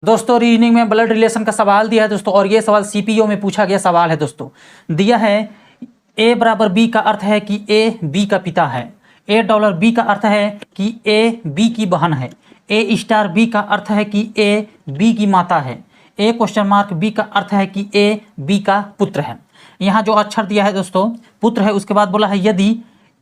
दोस्तों रीजनिंग में blood relation का सवाल दिया है दोस्तों, और ये सवाल सीपीओ में पूछा गया सवाल है दोस्तों। दिया है ए बराबर बी का अर्थ है कि ए बी का पिता है, ए डॉलर बी का अर्थ है कि ए बी की बहन है, ए स्टार बी का अर्थ है कि ए बी की माता है, ए क्वेश्चन मार्क बी का अर्थ है कि ए बी का पुत्र है। यहाँ जो अक्षर दिया है दोस्तों पुत्र है, उसके बाद बोला है यदि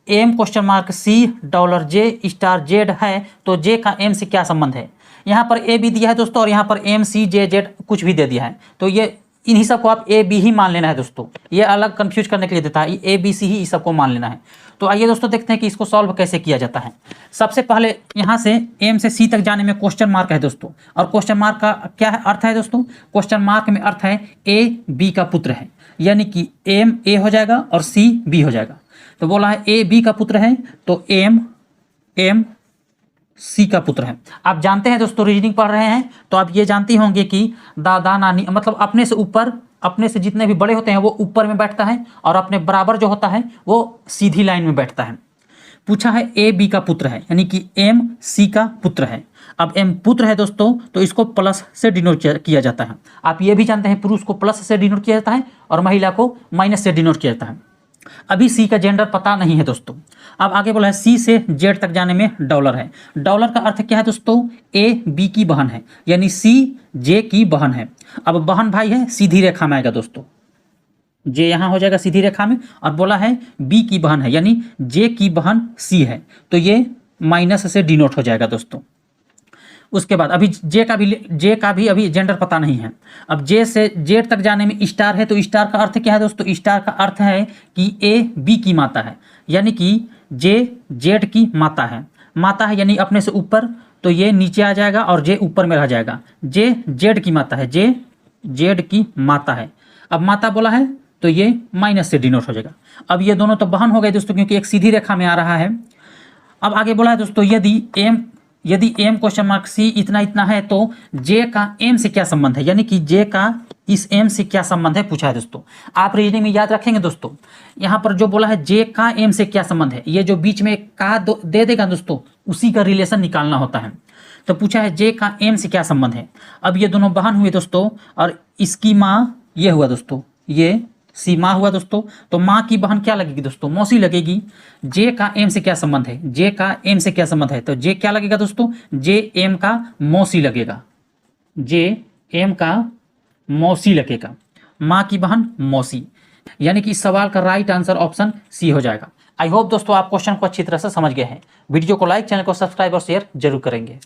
एम क्वेश्चन मार्क सी डॉलर जे स्टार जेड है तो जे का एम से क्या संबंध है। यहाँ पर ए बी दिया है दोस्तों, और यहाँ पर एम सी जे जेड कुछ भी दे दिया है, तो ये इन्हीं सबको आप ए बी ही मान लेना है दोस्तों। ये अलग कंफ्यूज करने के लिए देता है, ए बी सी ही इस सबको मान लेना है। तो आइए दोस्तों देखते हैं कि इसको सॉल्व कैसे किया जाता है। सबसे पहले यहाँ से एम से सी तक जाने में क्वेश्चन मार्क है दोस्तों, और क्वेश्चन मार्क का क्या है अर्थ है दोस्तों, क्वेश्चन मार्क में अर्थ है ए बी का पुत्र है, यानी कि एम ए हो जाएगा और सी बी हो जाएगा। तो बोला है ए बी का पुत्र है तो एम सी का पुत्र है। आप जानते हैं दोस्तों रीजनिंग पढ़ रहे हैं तो आप ये जानते होंगे कि दादा नानी मतलब अपने से ऊपर, अपने से जितने भी बड़े होते हैं वो ऊपर में बैठता है, और अपने बराबर जो होता है वो सीधी लाइन में बैठता है। पूछा है ए बी का पुत्र है, यानी कि एम सी का पुत्र है। अब एम पुत्र है दोस्तों तो इसको प्लस से डिनोट किया जाता है। आप ये भी जानते हैं पुरुष को प्लस से डिनोट किया जाता है और महिला को माइनस से डिनोट किया जाता है। अभी सी का जेंडर पता नहीं है दोस्तों। अब आगे बोला है सी से जेड तक जाने में डॉलर है। डॉलर का अर्थ क्या है दोस्तों, ए बी की बहन है, यानी सी जे की बहन है। अब बहन भाई है सीधी रेखा में आएगा दोस्तों, जे यहाँ हो जाएगा सीधी रेखा में, और बोला है बी की बहन है यानी जे की बहन सी है, तो ये माइनस से डिनोट हो जाएगा दोस्तों। उसके बाद अभी जे का भी अभी जेंडर पता नहीं है। अब जे से जेड तक जाने में स्टार है, तो स्टार का अर्थ क्या है दोस्तों, स्टार का अर्थ है कि ए बी की माता है, यानी कि जे जेड की माता है। माता है यानी अपने से ऊपर, तो ये नीचे आ जाएगा और जे ऊपर में रह जाएगा। जे जेड की माता है, जे जेड की माता है। अब माता बोला है तो ये माइनस से डिनोट हो जाएगा। अब ये दोनों तो बहन हो गए दोस्तों क्योंकि एक सीधी रेखा में आ रहा है। अब आगे बोला है दोस्तों यदि एम क्वेश्चन मार्क सी इतना इतना है तो जे का एम से क्या संबंध है, यानी कि जे का इस एम से क्या संबंध है पूछा है दोस्तों। आप रीजनिंग में याद रखेंगे दोस्तों, यहाँ पर जो बोला है जे का एम से क्या संबंध है, ये जो बीच में का दे देगा दोस्तों उसी का रिलेशन निकालना होता है। तो पूछा है जे का एम से क्या संबंध है। अब ये दोनों बहन हुए दोस्तों, और इसकी माँ ये हुआ दोस्तों, ये सी माँ हुआ दोस्तों, तो माँ की बहन क्या लगेगी दोस्तों, मौसी लगेगी। जे का एम से क्या संबंध है, जे का एम से क्या संबंध है, तो जे क्या लगेगा दोस्तों, जे एम का मौसी लगेगा, जे एम का मौसी लगेगा, माँ की बहन मौसी, यानी कि इस सवाल का राइट आंसर ऑप्शन सी हो जाएगा। आई होप दोस्तों आप क्वेश्चन को अच्छी तरह से समझ गए हैं। वीडियो को लाइक, चैनल को सब्सक्राइब और शेयर जरूर करेंगे।